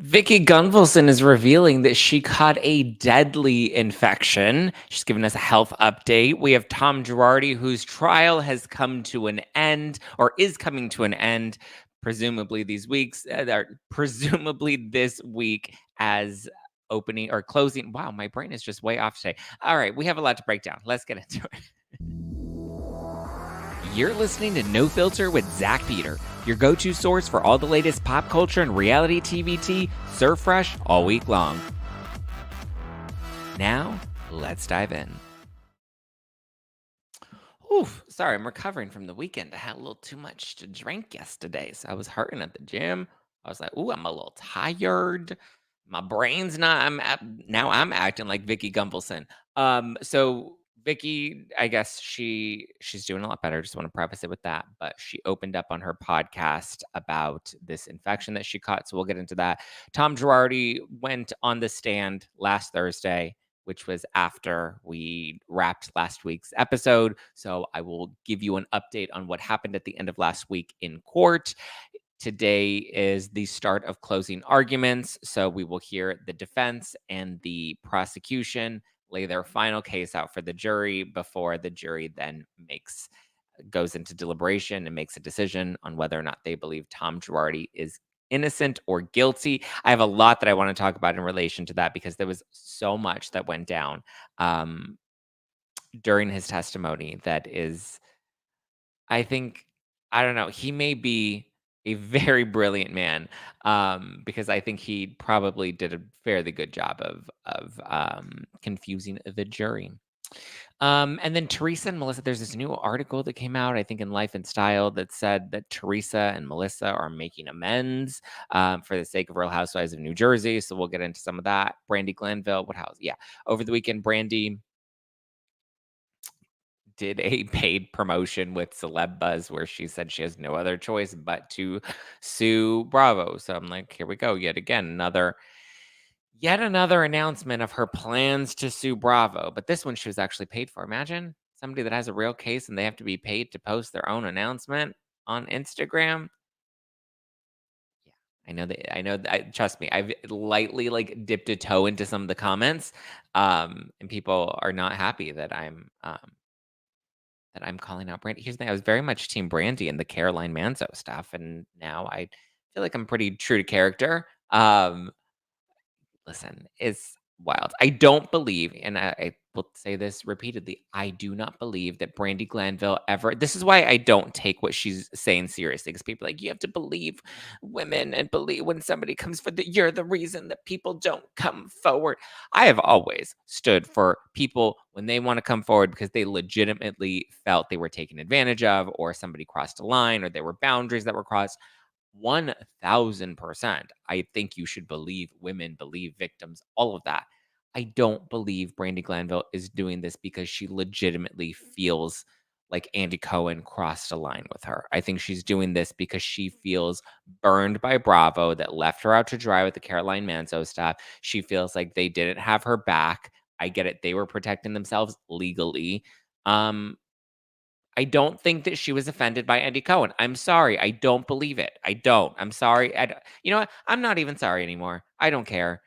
Vicki Gunvalson is revealing that she caught a deadly infection. She's giving us a health update. We have Tom Girardi, whose trial has come to an end or is coming to an end, presumably these weeks, presumably this week as opening or closing. Wow, my brain is just way off today. All right, we have a lot to break down. Let's get into it. You're listening to No Filter with Zack Peter, your go-to source for all the latest pop culture and reality TV tea, served fresh all week long. Now, let's dive in. Oof, sorry, I'm recovering from the weekend. I had a little too much to drink yesterday, so I was hurting at the gym. I was like, ooh, I'm a little tired. My brain's not. Now I'm acting like Vicki Gunvalson. So Vicky, I guess she's doing a lot better. Just want to preface it with that. But she opened up on her podcast about this infection that she caught. So we'll get into that. Tom Girardi went on the stand last Thursday, which was after we wrapped last week's episode. So I will give you an update on what happened at the end of last week in court. Today is the start of closing arguments. So we will hear the defense and the prosecution lay their final case out for the jury before the jury then goes into deliberation and makes a decision on whether or not they believe Tom Girardi is innocent or guilty. I have a lot that I want to talk about in relation to that because there was so much that went down during his testimony that is, I think, I don't know, he may be a very brilliant man because I think he probably did a fairly good job of confusing the jury. And then Teresa and Melissa, there's this new article that came out, I think, in Life and Style that said that Teresa and Melissa are making amends for the sake of Real Housewives of New Jersey. So we'll get into some of that. Brandi Glanville, what house? Yeah. Over the weekend, Brandi did a paid promotion with Celeb Buzz where she said she has no other choice but to sue Bravo. So I'm like, here we go. Yet another announcement of her plans to sue Bravo. But this one she was actually paid for. Imagine somebody that has a real case and they have to be paid to post their own announcement on Instagram. Yeah, I know that. Trust me, I've lightly dipped a toe into some of the comments. And people are not happy that I'm calling out Brandi. Here's the thing, I was very much team Brandi and the Caroline Manzo stuff, and now I feel like I'm pretty true to character. Listen, it's wild. I don't believe, and I will say this repeatedly, I do not believe that Brandi Glanville ever. This is why I don't take what she's saying seriously, because people are like, you have to believe women and believe when somebody comes for you're the reason that people don't come forward. I have always stood for people when they want to come forward because they legitimately felt they were taken advantage of, or somebody crossed a line, or there were boundaries that were crossed. 1000%. I think you should believe women, believe victims, all of that. I don't believe Brandi Glanville is doing this because she legitimately feels like Andy Cohen crossed a line with her. I think she's doing this because she feels burned by Bravo that left her out to dry with the Caroline Manzo stuff. She feels like they didn't have her back. I get it. They were protecting themselves legally. I don't think that she was offended by Andy Cohen. I'm sorry. I don't believe it. I don't. I'm sorry. You know what? I'm not even sorry anymore. I don't care.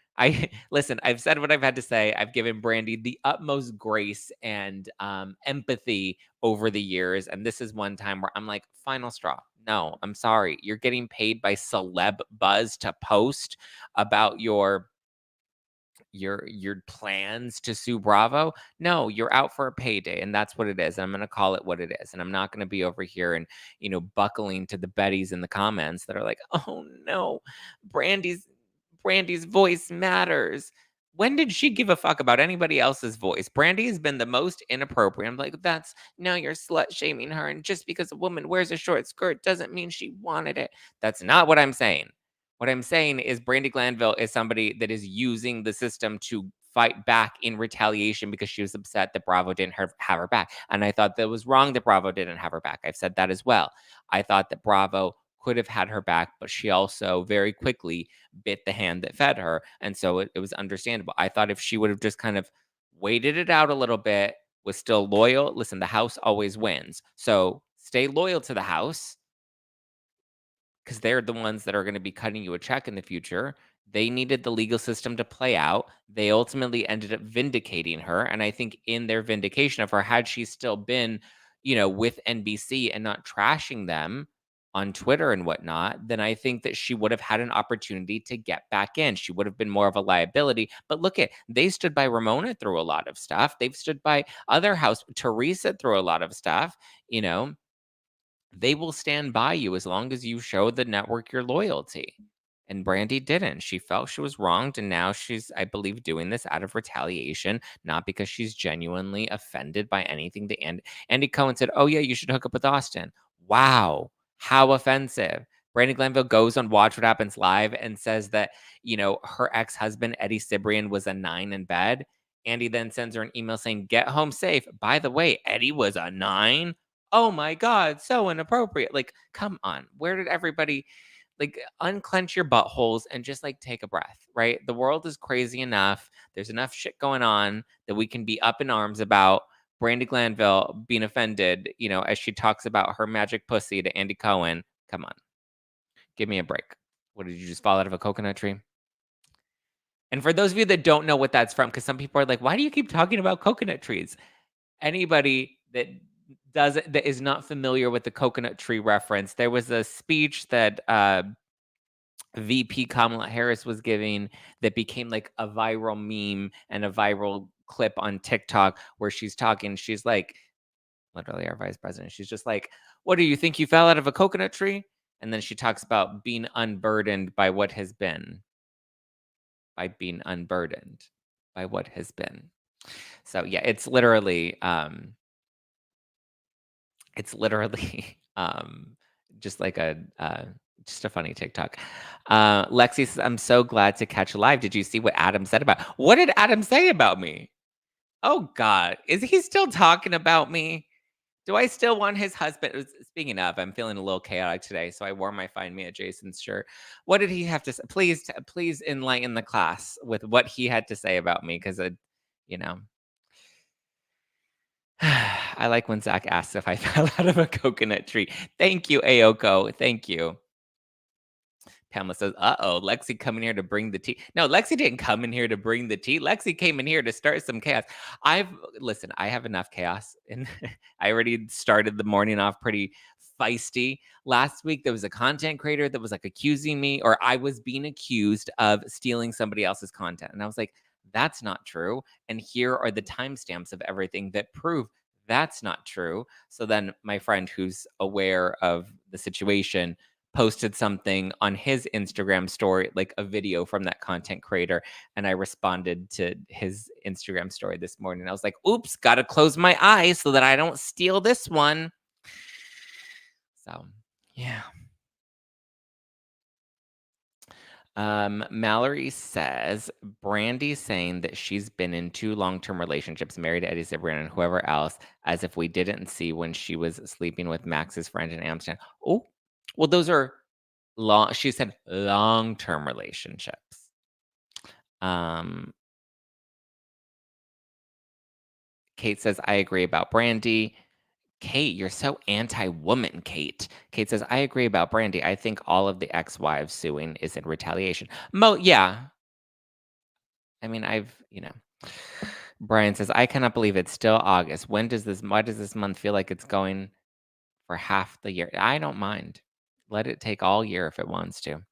Listen. I've said what I've had to say. I've given Brandi the utmost grace and empathy over the years, and this is one time where I'm like, final straw. No, I'm sorry. You're getting paid by Celeb Buzz to post about your plans to sue Bravo. No, you're out for a payday, and that's what it is. I'm going to call it what it is, and I'm not going to be over here and buckling to the Bettys in the comments that are like, "Oh no, Brandy's voice matters." When did she give a fuck about anybody else's voice? Brandi has been the most inappropriate. I'm like, that's now you're slut shaming her, and just because a woman wears a short skirt doesn't mean she wanted it. That's not what I'm saying. What I'm saying is Brandi Glanville is somebody that is using the system to fight back in retaliation because she was upset that Bravo didn't have her back. And I thought that was wrong that Bravo didn't have her back. I've said that as well. I thought that Bravo could have had her back, but she also very quickly bit the hand that fed her. And so it was understandable. I thought if she would have just kind of waited it out a little bit, was still loyal. Listen, the house always wins. So stay loyal to the house. because they're the ones that are going to be cutting you a check in the future. They needed the legal system to play out. They ultimately ended up vindicating her. And I think in their vindication of her, had she still been, with NBC and not trashing them on Twitter and whatnot, then I think that she would have had an opportunity to get back in. She would have been more of a liability. But look at, they stood by Ramona through a lot of stuff. They've stood by other house, Teresa through a lot of stuff, you know they will stand by you as long as you show the network your loyalty. And Brandi didn't. She felt she was wronged, and now she's, I believe, doing this out of retaliation, not because she's genuinely offended by anything that Andy Cohen said, "Oh yeah, you should hook up with Austin." Wow, how offensive! Brandi Glanville goes on Watch What Happens Live and says that her ex-husband Eddie Cibrian was a 9 in bed. Andy then sends her an email saying, "Get home safe." By the way, Eddie was a 9. Oh my god, so inappropriate. Like, come on. Where did everybody unclench your buttholes and just take a breath, right? The world is crazy enough. There's enough shit going on that we can be up in arms about. Brandi Glanville being offended, as she talks about her magic pussy to Andy Cohen. Come on. Give me a break. What, did you just fall out of a coconut tree? And for those of you that don't know what that's from, because some people are like, why do you keep talking about coconut trees? Anybody that is not familiar with the coconut tree reference, there was a speech that VP Kamala Harris was giving that became a viral meme and a viral clip on TikTok where she's talking. She's like, literally our vice president. She's just like, "What do you think? You fell out of a coconut tree?" And then she talks about being unburdened by what has been, by being unburdened by what has been. So yeah, it's literally just just a funny TikTok. Lexi says, "I'm so glad to catch live. Did you see what Adam said about? What did Adam say about me? Oh God, is he still talking about me? Do I still want his husband?" Speaking of, I'm feeling a little chaotic today, so I wore my Find Me at Jason's shirt. What did he have to say? Please enlighten the class with what he had to say about me, because you know. I like when Zach asks if I fell out of a coconut tree. Thank you, Aoko. Thank you. Pamela says, "Uh-oh, Lexi coming here to bring the tea." No, Lexi didn't come in here to bring the tea. Lexi came in here to start some chaos. Listen, I have enough chaos, and I already started the morning off pretty feisty. Last week, there was a content creator that was accusing me, or I was being accused of stealing somebody else's content. And I was like, that's not true. And here are the timestamps of everything that prove that's not true. So then my friend who's aware of the situation posted something on his Instagram story, like a video from that content creator. And I responded to his Instagram story this morning. I was like, oops, got to close my eyes so that I don't steal this one. So, yeah. Mallory says Brandy saying that she's been in 2 long-term relationships, married to Eddie Cibrian and whoever else, as if we didn't see when she was sleeping with Max's friend in Amsterdam. Oh, well, those are long. She said long-term relationships. Kate says, I agree about Brandy. Kate, you're so anti-woman, Kate. Kate says, I agree about Brandy. I think all of the ex-wives suing is in retaliation. Yeah. I mean, Brian says, I cannot believe it's still August. Why does this month feel like it's going for half the year? I don't mind. Let it take all year if it wants to.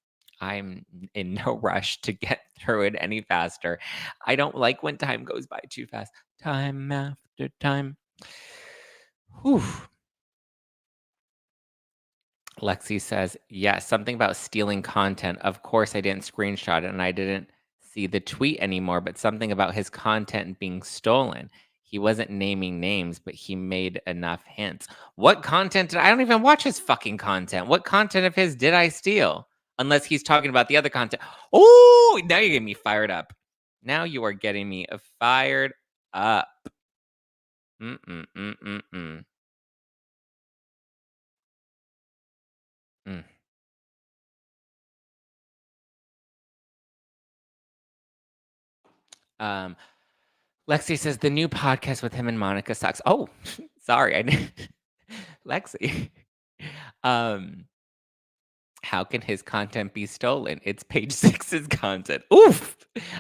I'm in no rush to get through it any faster. I don't like when time goes by too fast. Time after time. Whew. Lexi says, yes, something about stealing content. Of course, I didn't screenshot it and I didn't see the tweet anymore, but something about his content being stolen. He wasn't naming names, but he made enough hints. What content I don't even watch his fucking content. What content of his did I steal? Unless he's talking about the other content. Oh, now you're getting me fired up. Now you are getting me fired up. Mm. Mm. Um, Lexi says the new podcast with him and Monica sucks. Oh, sorry, I didn't. Lexi. Um, How can his content be stolen? It's page six's content. Oof.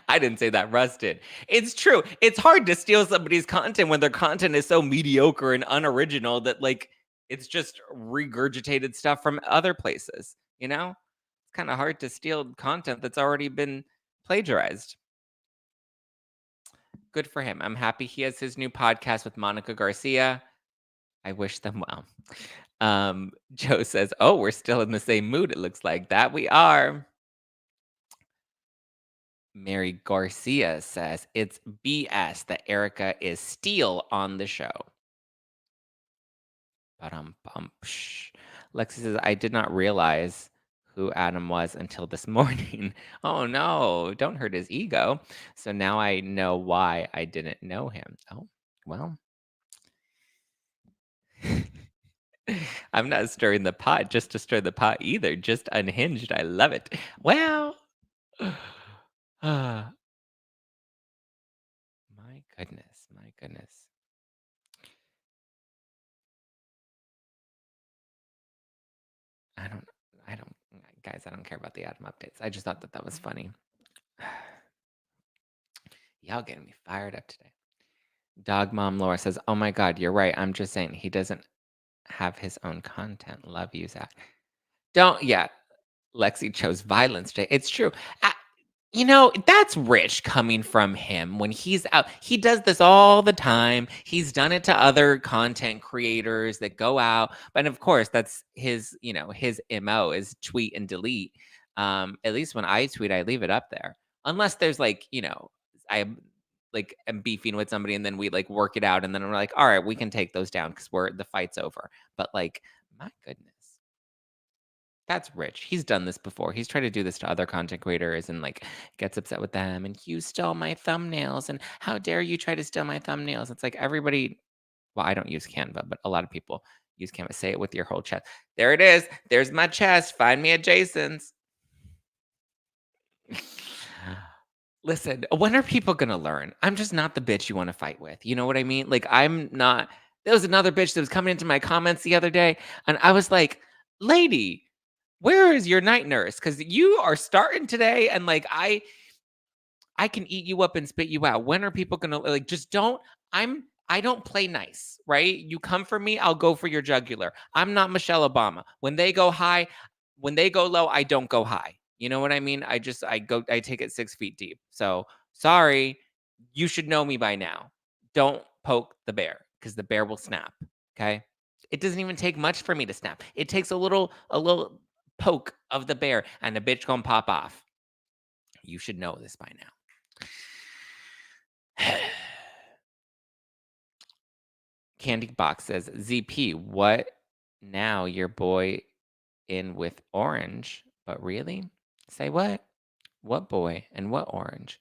I didn't say that, Russ did. It's true. It's hard to steal somebody's content when their content is so mediocre and unoriginal that, like, it's just regurgitated stuff from other places, you know? It's kind of hard to steal content that's already been plagiarized. Good for him. I'm happy he has his new podcast with Monica Garcia. I wish them well. Joe says, "Oh, we're still in the same mood. It looks like that we are." Mary Garcia says, "It's BS that Erica is still on the show." Ba-dum-bum, psh. Lexi says, "I did not realize who Adam was until this morning." Oh no, don't hurt his ego. So now I know why I didn't know him. Oh, well. I'm not stirring the pot just to stir the pot either. Just unhinged. I love it. Well, my goodness, my goodness. I don't, I don't, guys, I don't care about the Adam updates. I just thought that was funny. Y'all getting me fired up today. Dog Mom Laura says, "Oh my God, you're right. I'm just saying he doesn't have his own content. Love you, Zach." Don't, yeah. Lexi chose violence today. It's true. That's rich coming from him when he's out. He does this all the time. He's done it to other content creators that go out. But of course, that's his MO is tweet and delete. At least when I tweet, I leave it up there. Unless there's I am beefing with somebody and then we like work it out and then we're like, all right, we can take those down because the fight's over. But like, my goodness. That's rich. He's done this before. He's tried to do this to other content creators and like gets upset with them and you stole my thumbnails and how dare you try to steal my thumbnails? It's like everybody, well, I don't use Canva, but a lot of people use Canva. Say it with your whole chest. There it is. There's my chest. Find me at Jason's. Listen, when are people gonna learn? I'm just not the bitch you want to fight with. You know what I mean? Like I'm not. There was another bitch that was coming into my comments the other day, and I was like, "Lady, where is your night nurse? Because you are starting today, and like I can eat you up and spit you out. When are people gonna like just don't I don't play nice, right? You come for me, I'll go for your jugular. I'm not Michelle Obama. When they go high, when they go low, I don't go high. You know what I mean? I take it 6 feet deep. So sorry, you should know me by now. Don't poke the bear because the bear will snap. Okay. It doesn't even take much for me to snap. It takes a little poke of the bear and the bitch gonna pop off. You should know this by now. Candy Box says, "ZP, what now? Your boy in with Orange, but really? Say what? What boy and what Orange?"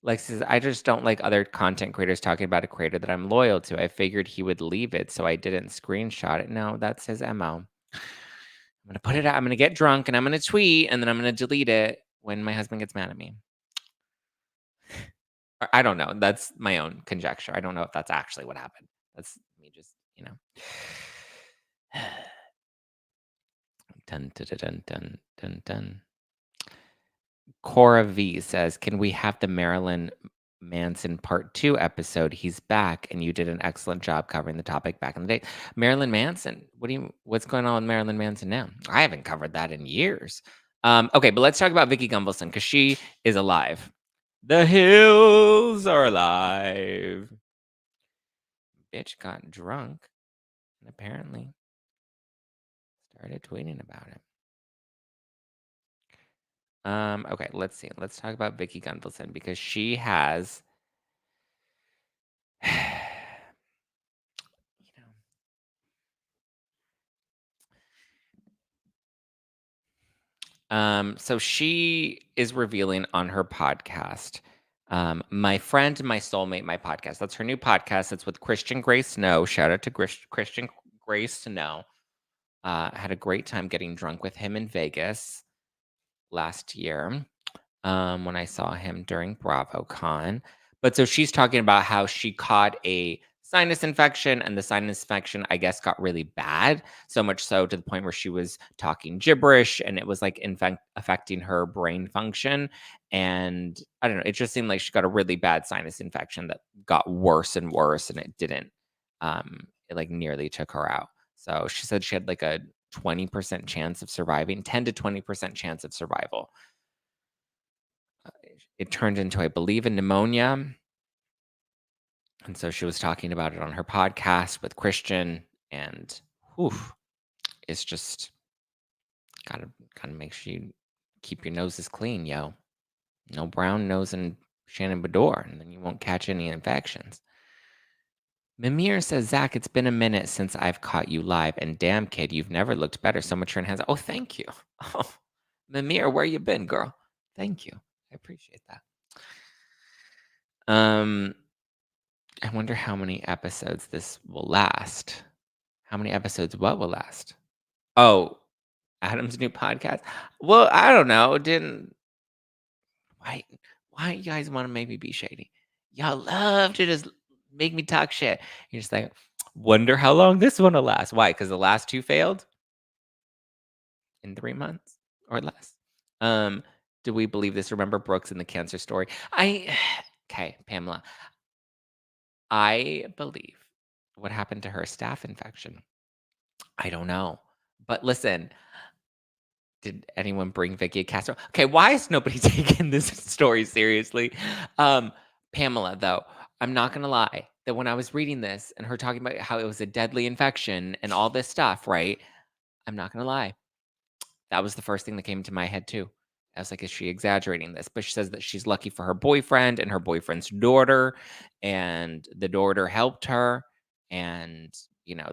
Lex says, "I just don't like other content creators talking about a creator that I'm loyal to. I figured he would leave it, so I didn't screenshot it." No, that's his MO. I'm gonna put it out. I'm gonna get drunk and I'm gonna tweet and then I'm gonna delete it when my husband gets mad at me. I don't know. That's my own conjecture. I don't know if that's actually what happened. That's me just. Dun, dun, dun, dun, dun, dun. Cora V says, "Can we have the Marilyn Manson part 2 episode? He's back, and you did an excellent job covering the topic back in the day." Marilyn Manson? What's going on with Marilyn Manson now? I haven't covered that in years. Okay, but let's talk about Vicki Gunvalson because she is alive. The hills are alive. Bitch got drunk and apparently started tweeting about it. Okay, let's see. Let's talk about Vicki Gunvalson because she has you so she is revealing on her podcast, My Friend, My Soulmate, My Podcast. That's her new podcast. It's with Christian Grey Snow. Shout out to Christian Grey Snow. Had a great time getting drunk with him in Vegas last year when I saw him during BravoCon. But so she's talking about how she caught a sinus infection, and the sinus infection, I guess, got really bad, so much so to the point where she was talking gibberish, and it was, like, affecting her brain function, and I don't know, it just seemed like she got a really bad sinus infection that got worse and worse, and it didn't, it, like, nearly took her out. So she said she had, like, a 20% chance of surviving, 10 to 20% chance of survival. It turned into, I believe, a pneumonia. And so she was talking about it on her podcast with Christian, and whew, it's just gotta make sure you keep your noses clean, yo. No brown nose and Shannon Bedore, and then you won't catch any infections. Mimir says, Zach, it's been a minute since I've caught you live, and damn kid, you've never looked better. So much hands. Oh, thank you. Oh, Mimir, where you been, girl? Thank you. I appreciate that. I wonder how many episodes this will last. How many episodes what will last? Oh, Adam's new podcast? Well, I don't know. Didn't why why you guys wanna make me be shady? Y'all love to just make me talk shit. You're just like, "Wonder how long this one will last." Why? Because the last 2 failed in 3 months or less? Um, do we believe this? Remember Brooks and the cancer story? I okay, Pamela. I believe what happened to her staph infection. I don't know. But listen, did anyone bring Vicky a casserole? Okay, why is nobody taking this story seriously? Um, Pamela, though, I'm not gonna lie, that when I was reading this and her talking about how it was a deadly infection and all this stuff, right? I'm not gonna lie. That was the first thing that came to my head too. I was like, is she exaggerating this? But she says that she's lucky for her boyfriend and her boyfriend's daughter, and the daughter helped her, and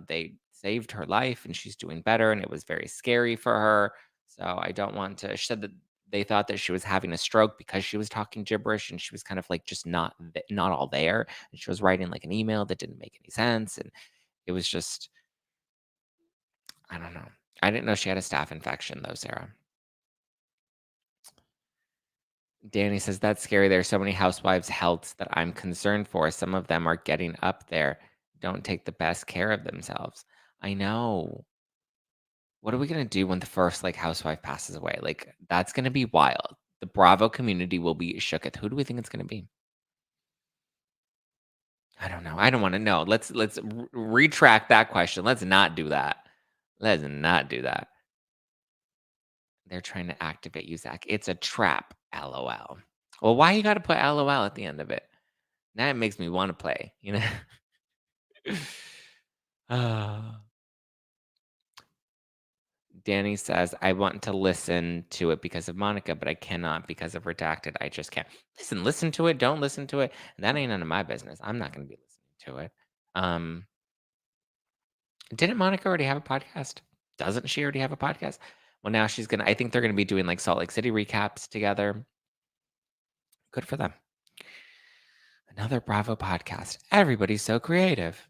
they saved her life, and she's doing better, and it was very scary for her. So I don't want to. She said that they thought that she was having a stroke because she was talking gibberish, and she was kind of like just not all there, and she was writing like an email that didn't make any sense, and it was just I don't know. I didn't know she had a staph infection though, Sarah. Danny says, "That's scary. There are so many housewives' healths that I'm concerned for. Some of them are getting up there, don't take the best care of themselves." I know. What are we gonna do when the first, like, housewife passes away? Like, that's gonna be wild. The Bravo community will be shooketh. Who do we think it's gonna be? I don't know. I don't wanna know. Let's retract that question. Let's not do that. Let's not do that. They're trying to activate you, Zach. It's a trap, LOL. Well, why you gotta put LOL at the end of it? Now it makes me wanna play, you know? Ah. Danny says, "I want to listen to it because of Monica, but I cannot because of Redacted. I just can't." Listen to it, don't listen to it. That ain't none of my business. I'm not gonna be listening to it. Um, didn't Monica already have a podcast? Doesn't she already have a podcast? Well, now I think they're gonna be doing, like, Salt Lake City recaps together. Good for them. Another Bravo podcast. Everybody's so creative.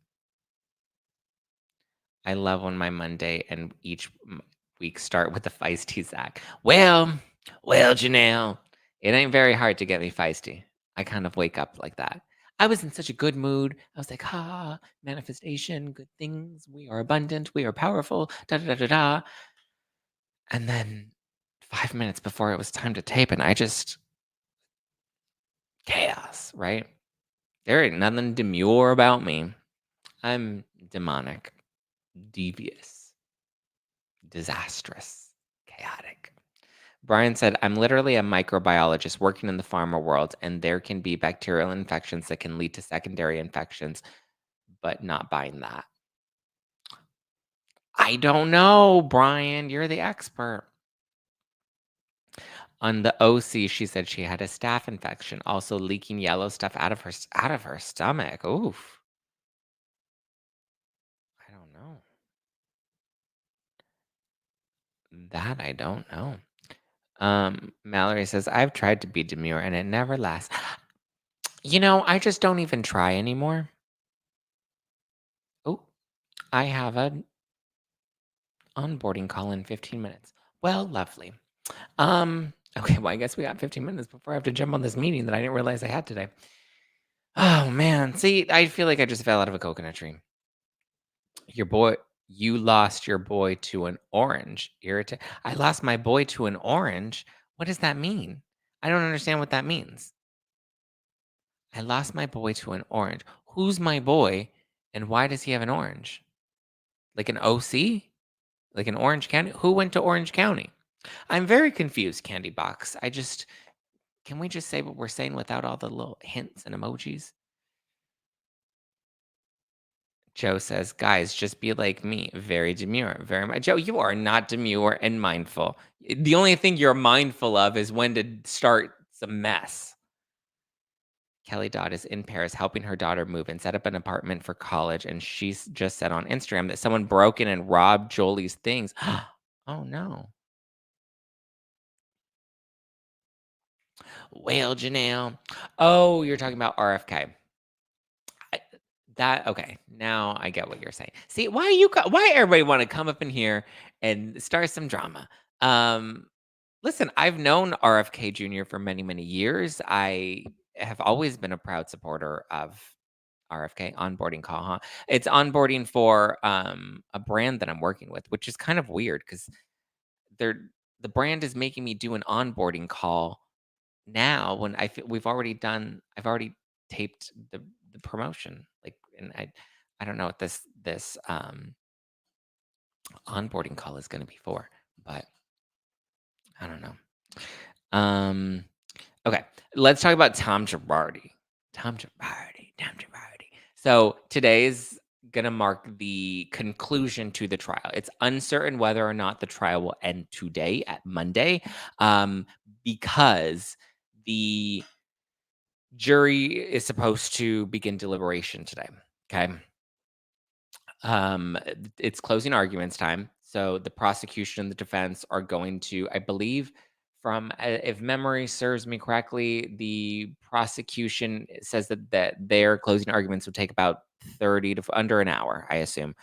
I love when my Monday and each week start with the feisty Zach. Well, Janelle, it ain't very hard to get me feisty. I kind of wake up like that. I was in such a good mood. I was like, manifestation, good things. We are abundant. We are powerful. Da da da da da. And then 5 minutes before it was time to tape, and I just chaos, right? There ain't nothing demure about me. I'm demonic, devious, disastrous, chaotic. Brian said, I'm literally a microbiologist working in the pharma world, and there can be bacterial infections that can lead to secondary infections, but not buying that. I don't know, Brian. You're the expert. On the OC, she said she had a staph infection, also leaking yellow stuff out of her stomach. Oof. I don't know. That I don't know. Mallory says, I've tried to be demure and it never lasts. I just don't even try anymore. Oh, I have an onboarding call in 15 minutes. Well, lovely. Okay, well, I guess we got 15 minutes before I have to jump on this meeting that I didn't realize I had today. Oh, man. See, I feel like I just fell out of a coconut tree. Your boy You lost your boy to an orange. I lost my boy to an orange? What does that mean? I don't understand what that means. I lost my boy to an orange. Who's my boy, and why does he have an orange? Like an OC? Like an Orange County? Who went to Orange County? I'm very confused, Candy Box. Can we just say what we're saying without all the little hints and emojis? Joe says, "Guys, just be like me. Very demure. Very much." Joe, you are not demure and mindful. The only thing you're mindful of is when to start some mess. Kelly Dodd is in Paris helping her daughter move and set up an apartment for college. And she's just said on Instagram that someone broke in and robbed Jolie's things. Oh, no. Well, Janelle. Oh, you're talking about RFK. I okay, now I get what you're saying. See, why everybody wanna come up in here and start some drama? Um, Listen, I've known RFK Jr. for many, many years. I have always been a proud supporter of RFK onboarding call, huh? It's onboarding for, a brand that I'm working with, which is kind of weird because 'cause the brand is making me do an onboarding call now when I've already taped the promotion, like, and I don't know what this onboarding call is gonna be for, but I don't know. Um, okay, let's talk about Tom Girardi. Tom Girardi. So today's gonna mark the conclusion to the trial. It's uncertain whether or not the trial will end today at Monday, um, because the jury is supposed to begin deliberation today. Okay. It's closing arguments time. So the prosecution and the defense are going to, I believe, if memory serves me correctly, the prosecution says that their closing arguments would take about 30 to under an hour, I assume,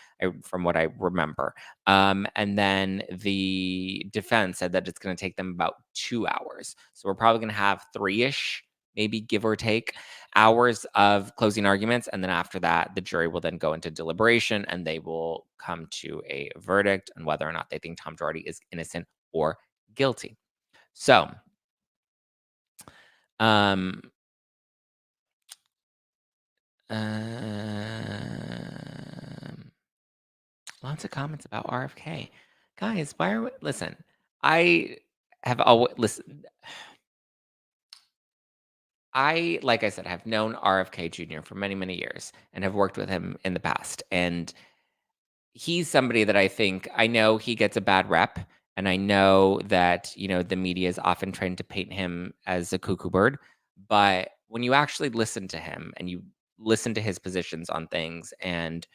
from what I remember. And then the defense said that it's going to take them about 2 hours. So we're probably going to have three-ish, maybe give or take, hours of closing arguments, and then after that, the jury will then go into deliberation, and they will come to a verdict on whether or not they think Tom Girardi is innocent or guilty. So, um, um, lots of comments about RFK. Guys, why are we listen, I have always listen, like I said, have known RFK Jr. for many, many years and have worked with him in the past, and he's somebody that I know he gets a bad rep, and I know that, the media is often trying to paint him as a cuckoo bird, but when you actually listen to him and you listen to his positions on things and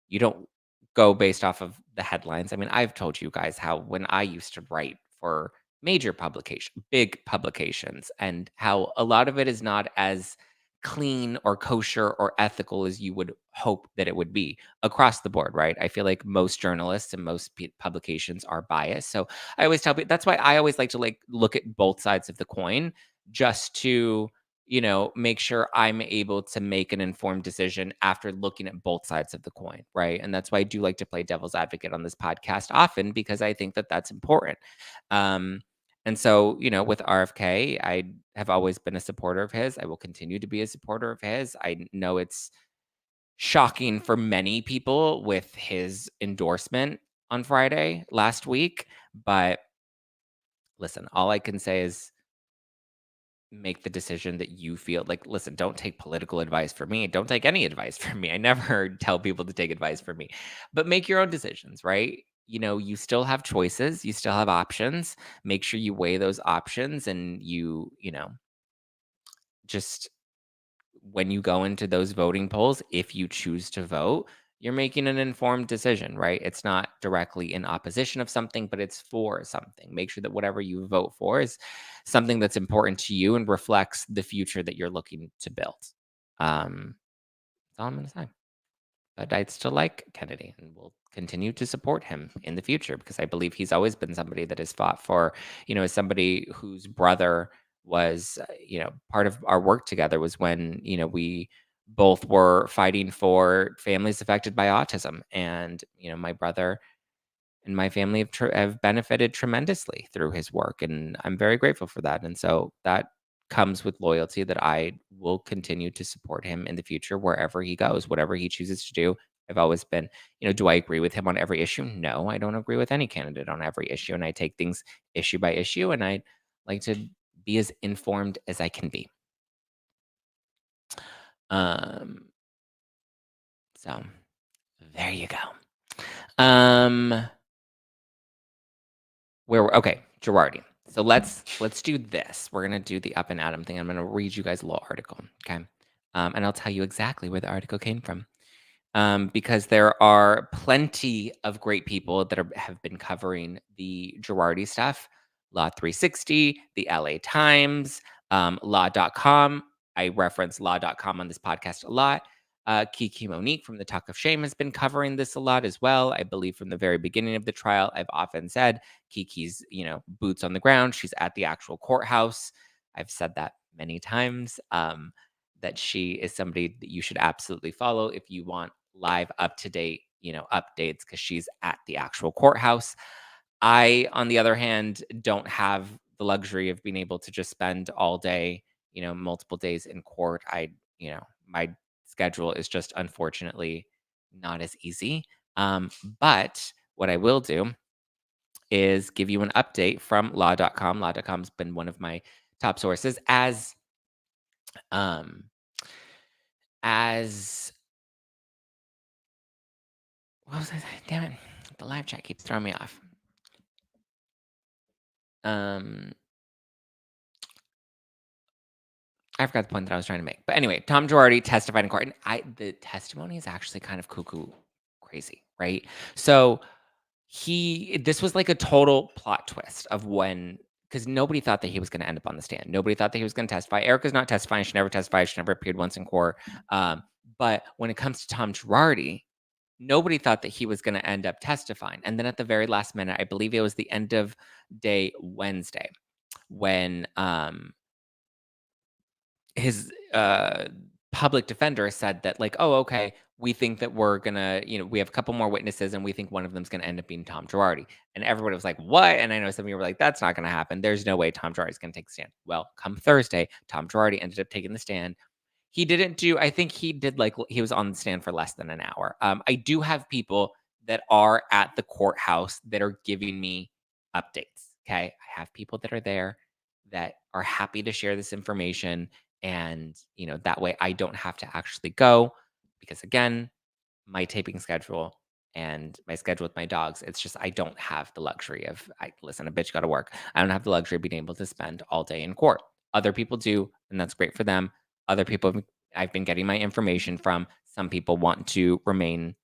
you don't go based off of the headlines. I mean, I've told you guys how when I used to write for big publications, and how a lot of it is not as clean or kosher or ethical as you would hope that it would be across the board, right? I feel like most journalists and most publications are biased. So I always tell people that's why I always like to look at both sides of the coin, just to make sure I'm able to make an informed decision after looking at both sides of the coin, right? And that's why I do like to play devil's advocate on this podcast often, because I think that that's important. Um, and so, with RFK, I have always been a supporter of his. I will continue to be a supporter of his. I know it's shocking for many people with his endorsement on Friday last week, but listen, all I can say is make the decision that you feel like. Listen, don't take political advice from me, don't take any advice from me. I never tell people to take advice from me, but make your own decisions, right? You still have choices, you still have options. Make sure you weigh those options, and just when you go into those voting polls, if you choose to vote, you're making an informed decision, right? It's not directly in opposition of something, but it's for something. Make sure that whatever you vote for is something that's important to you and reflects the future that you're looking to build. That's all I'm going to say. But I'd still like Kennedy and will continue to support him in the future, because I believe he's always been somebody that has fought for, as somebody whose brother was, part of our work together was when, we both were fighting for families affected by autism. And, my brother and my family have benefited tremendously through his work. And I'm very grateful for that. And so that comes with loyalty that I will continue to support him in the future wherever he goes, whatever he chooses to do. I've always been, do I agree with him on every issue? No, I don't agree with any candidate on every issue. And I take things issue by issue, and I like to be as informed as I can be. Um, so there you go. Okay, Girardi. So let's do this. We're gonna do the Up and Adam thing. I'm gonna read you guys a little article, okay? And I'll tell you exactly where the article came from. Because there are plenty of great people that have been covering the Girardi stuff. Law 360, the LA Times, law.com. I reference law.com on this podcast a lot. Kiki Monique from the Talk of Shame has been covering this a lot as well. I believe from the very beginning of the trial, I've often said Kiki's, boots on the ground. She's at the actual courthouse. I've said that many times. That she is somebody that you should absolutely follow if you want live up to date, updates, because she's at the actual courthouse. I, on the other hand, don't have the luxury of being able to just spend all day, multiple days in court. My schedule is just unfortunately not as easy. But what I will do is give you an update from law.com. Law.com's been one of my top sources um as what was I saying? Damn it. The live chat keeps throwing me off. I forgot the point that I was trying to make. But anyway, Tom Girardi testified in court. And the testimony is actually kind of cuckoo crazy, right? So this was like a total plot twist of because nobody thought that he was going to end up on the stand. Nobody thought that he was going to testify. Erica's not testifying. She never testified. She never appeared once in court. But when it comes to Tom Girardi, nobody thought that he was going to end up testifying. And then at the very last minute, I believe it was the end of day Wednesday, when his public defender said that, like, oh, okay, we think that we're gonna, we have a couple more witnesses and we think one of them's gonna end up being Tom Girardi. And everybody was like, what? And I know some of you were like, that's not gonna happen. There's no way Tom Girardi's gonna take the stand. Well, come Thursday, Tom Girardi ended up taking the stand. He didn't do, I think he did, like, he was on the stand for less than an hour. I do have people that are at the courthouse that are giving me updates. Okay. I have people that are there that are happy to share this information. And, that way I don't have to actually go because, again, my taping schedule and my schedule with my dogs, it's just, I don't have the luxury of, listen, a bitch got to work. I don't have the luxury of being able to spend all day in court. Other people do, and that's great for them. Other people I've been getting my information from. Some people want to remain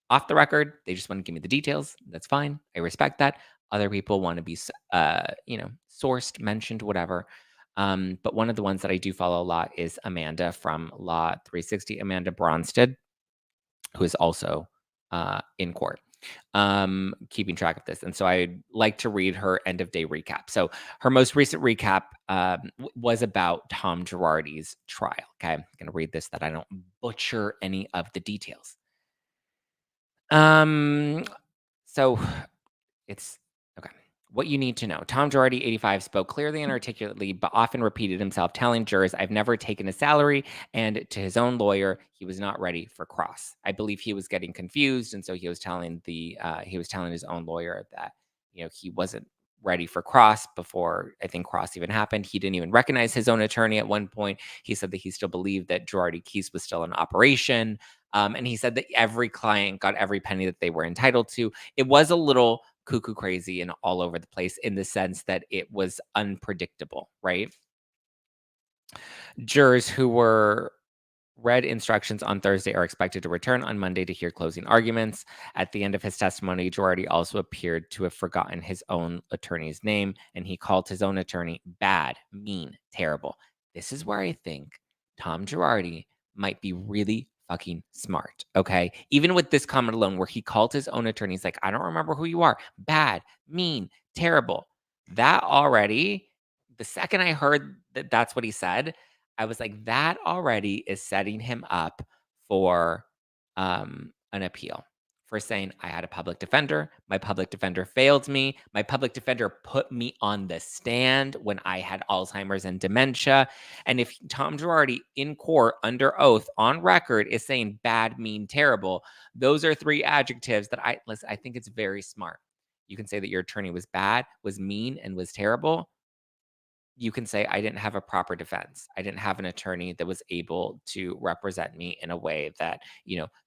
off the record. They just want to give me the details. That's fine. I respect that. Other people want to be, sourced, mentioned, whatever. But one of the ones that I do follow a lot is Amanda from Law 360, Amanda Bronsted, who is also in court, keeping track of this. And so I like to read her end of day recap. So her most recent recap was about Tom Girardi's trial. Okay, I'm going to read this that I don't butcher any of the details. So it's okay. What you need to know. Tom Girardi, 85, spoke clearly and articulately, but often repeated himself, telling jurors, I've never taken a salary. And to his own lawyer, he was not ready for cross. I believe he was getting confused. And so he was telling his own lawyer that, he wasn't ready for cross before I think cross even happened. He didn't even recognize his own attorney at one point. He said that he still believed that Girardi Keys was still in operation. And he said that every client got every penny that they were entitled to. It was a little cuckoo crazy and all over the place in the sense that it was unpredictable, right? Jurors who were read instructions on Thursday are expected to return on Monday to hear closing arguments. At the end of his testimony, Girardi also appeared to have forgotten his own attorney's name, and he called his own attorney bad, mean, terrible. This is where I think Tom Girardi might be really fucking smart, okay? Even with this comment alone, where he called his own attorney, he's like, I don't remember who you are. Bad, mean, terrible. That already the second I heard that that's what he said, I was like, that already is setting him up for an appeal, for saying I had a public defender. My public defender failed me. My public defender put me on the stand when I had Alzheimer's and dementia. And if Tom Girardi in court under oath on record is saying bad, mean, terrible, those are three adjectives that I think it's very smart. You can say that your attorney was bad, was mean, and was terrible. You can say, I didn't have a proper defense. I didn't have an attorney that was able to represent me in a way that,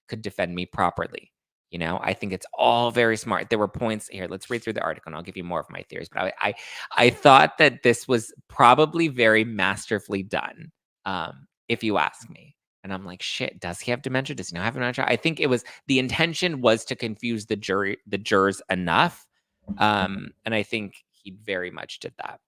could defend me properly. I think it's all very smart. There were points here. Let's read through the article and I'll give you more of my theories. But I thought that this was probably very masterfully done, if you ask me. And I'm like, shit, does he have dementia? Does he not have dementia? I think the intention was to confuse the jurors enough. And I think he very much did that.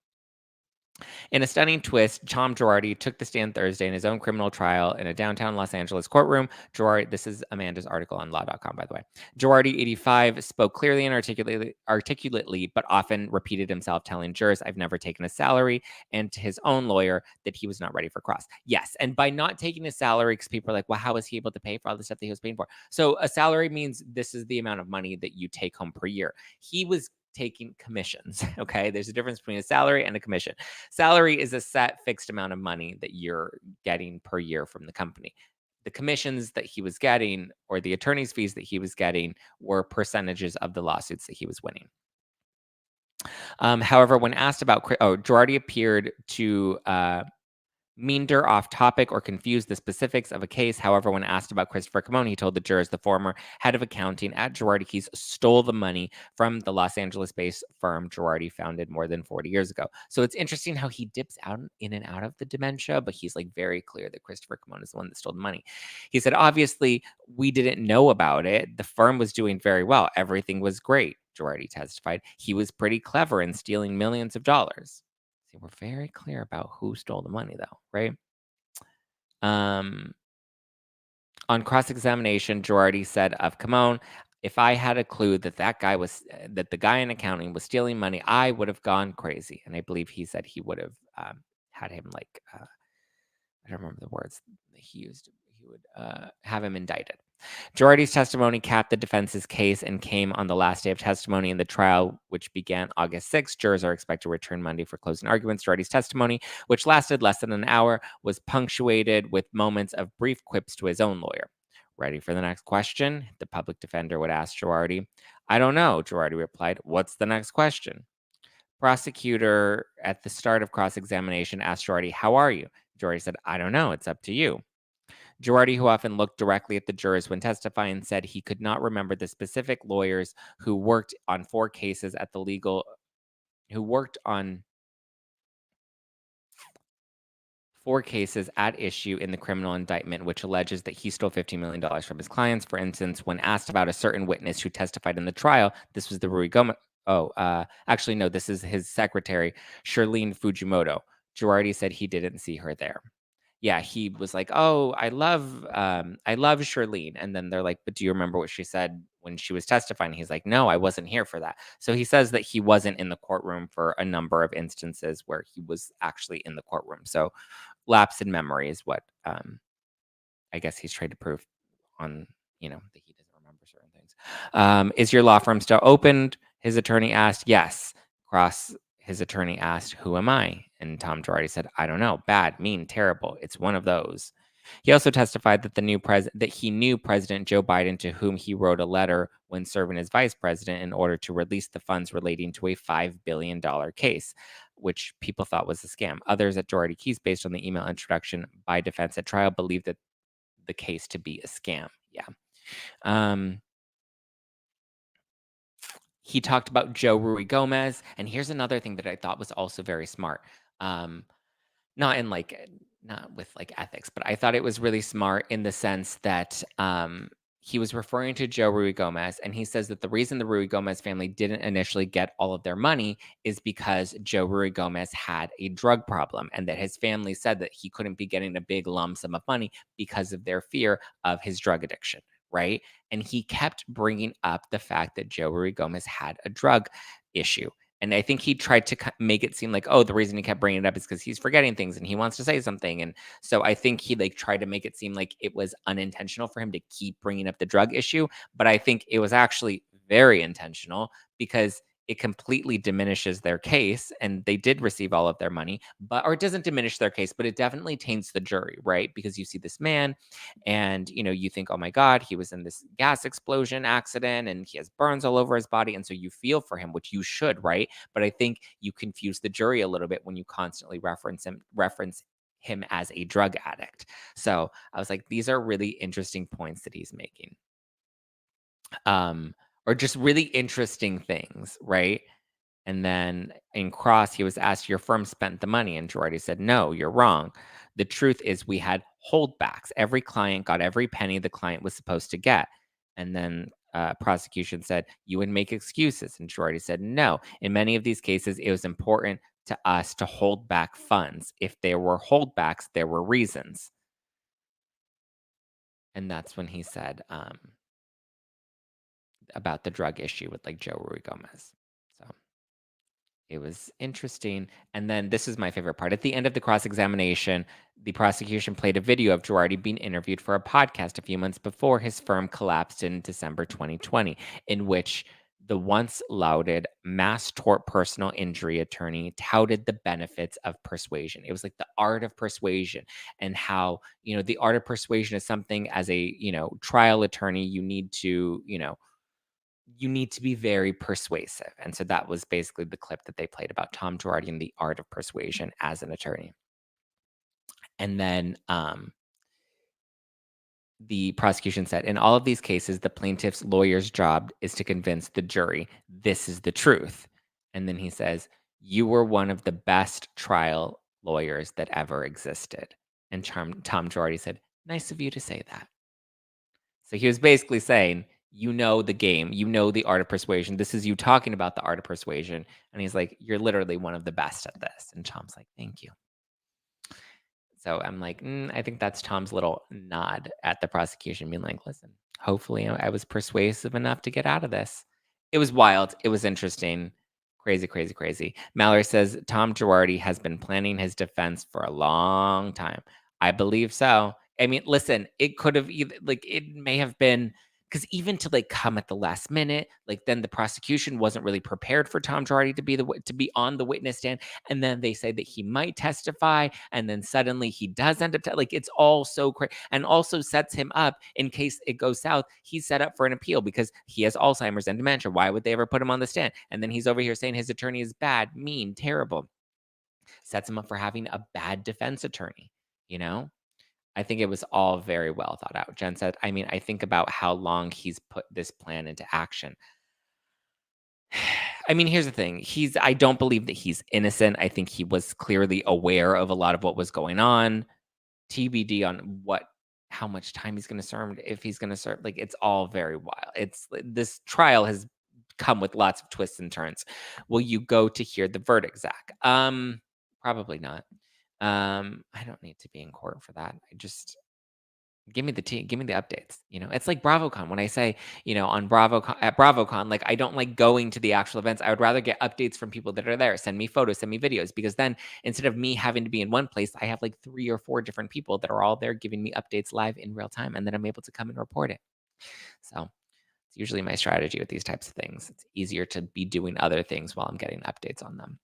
In a stunning twist, Tom Girardi took the stand Thursday in his own criminal trial in a downtown Los Angeles courtroom. This is Amanda's article on law.com, by the way. Girardi, 85, spoke clearly and articulately, but often repeated himself, telling jurors, I've never taken a salary, and to his own lawyer that he was not ready for cross. Yes, and by not taking a salary, because people are like, well, how is he able to pay for all the stuff that he was paying for? So a salary means this is the amount of money that you take home per year. He was taking commissions, okay? There's a difference between a salary and a commission. Salary is a set fixed amount of money that you're getting per year from the company. The commissions that he was getting, or the attorney's fees that he was getting, were percentages of the lawsuits that he was winning. However, when asked about, Girardi appeared to meander off topic or confuse the specifics of a case. However, when asked about Christopher Camone, he told the jurors the former head of accounting at Girardi Keys stole the money from the Los Angeles-based firm Girardi founded more than 40 years ago. So it's interesting how he dips out in and out of the dementia, but he's like very clear that Christopher Camone is the one that stole the money. He said, obviously, we didn't know about it. The firm was doing very well. Everything was great, Girardi testified. He was pretty clever in stealing millions of dollars. See, we're very clear about who stole the money, though, right? On cross-examination, Girardi said of Camone, if I had a clue that that the guy in accounting was stealing money, I would have gone crazy. And I believe he said he would have had him I don't remember the words that he used. He would have him indicted. Girardi's testimony capped the defense's case and came on the last day of testimony in the trial, which began August 6th. Jurors are expected to return Monday for closing arguments. Girardi's testimony, which lasted less than an hour, was punctuated with moments of brief quips to his own lawyer. Ready for the next question? The public defender would ask Girardi. I don't know, Girardi replied. What's the next question? Prosecutor at the start of cross-examination asked Girardi, how are you? Girardi said, I don't know, it's up to you. Girardi, who often looked directly at the jurors when testifying, said he could not remember the specific lawyers who worked on four cases at issue in the criminal indictment, which alleges that he stole $15 million from his clients. For instance, when asked about a certain witness who testified in the trial, this was the Rui Gomez. Actually, no, this is his secretary, Shirlene Fujimoto. Girardi said he didn't see her there. Yeah, he was like, "Oh, I love Shirlene." And then they're like, "But do you remember what she said when she was testifying?" He's like, "No, I wasn't here for that." So he says that he wasn't in the courtroom for a number of instances where he was actually in the courtroom. So lapse in memory is what I guess he's trying to prove on, that he doesn't remember certain things. Is your law firm still opened? His attorney asked. Yes. His attorney asked, who am I? And Tom Girardi said, I don't know. Bad, mean, terrible. It's one of those. He also testified that he knew President Joe Biden, to whom he wrote a letter when serving as vice president in order to release the funds relating to a $5 billion case, which people thought was a scam. Others at Girardi Keys, based on the email introduction by defense at trial, believed that the case to be a scam. Yeah. He talked about Joe Rui Gomez, and here's another thing that I thought was also very smart. Not with ethics, but I thought it was really smart in the sense that he was referring to Joe Rui Gomez, and he says that the reason the Rui Gomez family didn't initially get all of their money is because Joe Rui Gomez had a drug problem, and that his family said that he couldn't be getting a big lump sum of money because of their fear of his drug addiction, right? And he kept bringing up the fact that Joe Rui Gomez had a drug issue. And I think he tried to make it seem like, oh, the reason he kept bringing it up is because he's forgetting things and he wants to say something. And so I think he like tried to make it seem like it was unintentional for him to keep bringing up the drug issue. But I think it was actually very intentional because it completely diminishes their case and they did receive all of their money, but or it doesn't diminish their case, but it definitely taints the jury, right? Because you see this man and you think, oh my god, he was in this gas explosion accident and he has burns all over his body, and so you feel for him, which you should, right? But I think you confuse the jury a little bit when you constantly reference him as a drug addict. So I was like, these are really interesting points that he's making, um or just really interesting things, right? And then in Cross, he was asked, your firm spent the money. And Girardi said, no, you're wrong. The truth is, we had holdbacks. Every client got every penny the client was supposed to get. And then prosecution said, you would make excuses. And Girardi said, no. In many of these cases, it was important to us to hold back funds. If there were holdbacks, there were reasons. And that's when he said about the drug issue with like Joe Ruy Gomez. So it was interesting. And then this is my favorite part. At the end of the cross examination, the prosecution played a video of Girardi being interviewed for a podcast a few months before his firm collapsed in December 2020, in which the once lauded mass tort personal injury attorney touted the benefits of persuasion. It was like the art of persuasion, and how, the art of persuasion is something as a, trial attorney, you need to be very persuasive. And so that was basically the clip that they played about Tom Girardi and the art of persuasion as an attorney. And then the prosecution said, in all of these cases, the plaintiff's lawyer's job is to convince the jury this is the truth. And then he says, you were one of the best trial lawyers that ever existed. And Tom Girardi said, nice of you to say that. So he was basically saying, you know the game, you know the art of persuasion. This is you talking about the art of persuasion. And he's like, you're literally one of the best at this. And Tom's like, thank you. So I'm like, I think that's Tom's little nod at the prosecution, being like, listen, hopefully I was persuasive enough to get out of this. It was wild. It was interesting. Crazy, crazy, crazy. Mallory says Tom Girardi has been planning his defense for a long time. I believe so. I mean, listen, it could have either, like, it may have been because even to like come at the last minute, like then the prosecution wasn't really prepared for Tom Girardi to be on the witness stand, and then they say that he might testify, and then suddenly he does end up like it's all so crazy, and also sets him up in case it goes south. He's set up for an appeal because he has Alzheimer's and dementia. Why would they ever put him on the stand? And then he's over here saying his attorney is bad, mean, terrible. Sets him up for having a bad defense attorney, you know? I think it was all very well thought out. Jen said, I mean, I think about how long he's put this plan into action. I mean, here's the thing. I don't believe that he's innocent. I think he was clearly aware of a lot of what was going on. TBD on how much time he's going to serve, if he's going to serve. Like, it's all very wild. This trial has come with lots of twists and turns. Will you go to hear the verdict, Zach? Probably not. I don't need to be in court for that. I just give me the updates. It's like BravoCon. When I say, on BravoCon, like, I don't like going to the actual events. I would rather get updates from people that are there. Send me photos, send me videos, because then instead of me having to be in one place, I have like 3 or 4 different people that are all there giving me updates live in real time, and then I'm able to come and report it. So it's usually my strategy with these types of things. It's easier to be doing other things while I'm getting updates on them.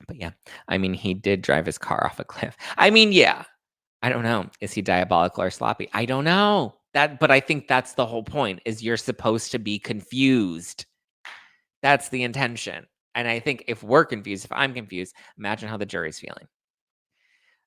But yeah, I mean, he did drive his car off a cliff. I mean, yeah. I don't know. Is he diabolical or sloppy? I don't know. But I think that's the whole point, is you're supposed to be confused. That's the intention. And I think if we're confused, if I'm confused, imagine how the jury's feeling.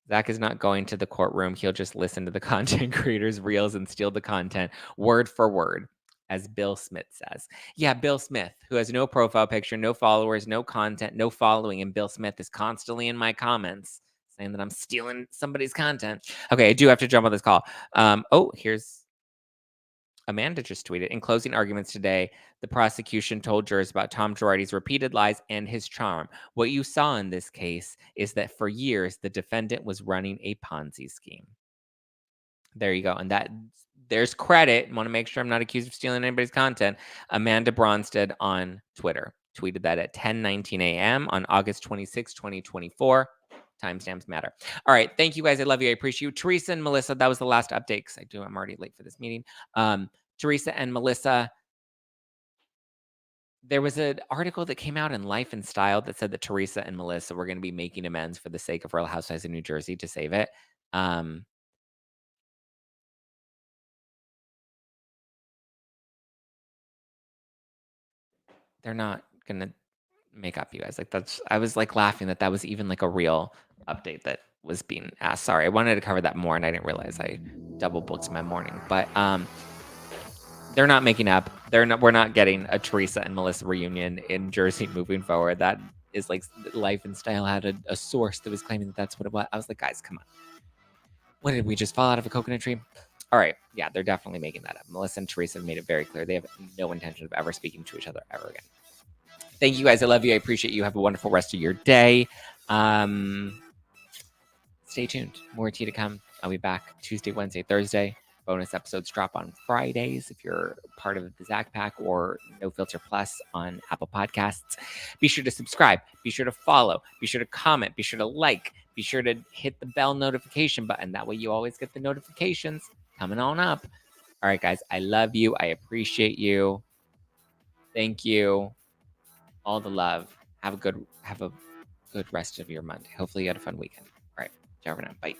Zach is not going to the courtroom. He'll just listen to the content creators' reels and steal the content word for word, as Bill Smith says. Yeah, Bill Smith, who has no profile picture, no followers, no content, no following. And Bill Smith is constantly in my comments saying that I'm stealing somebody's content. Okay, I do have to jump on this call. Here's Amanda just tweeted. In closing arguments today, the prosecution told jurors about Tom Girardi's repeated lies and his charm. What you saw in this case is that for years, the defendant was running a Ponzi scheme. There you go. And there's credit. I want to make sure I'm not accused of stealing anybody's content. Amanda Bronstead on Twitter. Tweeted that at 10:19 a.m. on August 26, 2024. Timestamps matter. All right. Thank you guys. I love you. I appreciate you. Teresa and Melissa, that was the last update because I'm already late for this meeting. Teresa and Melissa, there was an article that came out in Life and Style that said that Teresa and Melissa were going to be making amends for the sake of Real Housewives of New Jersey to save it. They're not going to make up, you guys. Like, I was like laughing that was even like a real update that was being asked. Sorry, I wanted to cover that more and I didn't realize I double booked my morning. But they're not making up. We're not getting a Teresa and Melissa reunion in Jersey moving forward. That is like Life and Style had a source that was claiming that that's what it was. I was like, guys, come on. What, did we just fall out of a coconut tree? All right. Yeah, they're definitely making that up. Melissa and Teresa have made it very clear they have no intention of ever speaking to each other ever again. Thank you guys. I love you. I appreciate you. Have a wonderful rest of your day. Stay tuned. More tea to come. I'll be back Tuesday, Wednesday, Thursday. Bonus episodes drop on Fridays if you're part of the Zack Pack or No Filter Plus on Apple Podcasts. Be sure to subscribe. Be sure to follow. Be sure to comment. Be sure to like. Be sure to hit the bell notification button. That way you always get the notifications coming on up. All right, guys. I love you. I appreciate you. Thank you. All the love. Have a good rest of your Monday. Hopefully you had a fun weekend. All right. Ciao for now. Bye.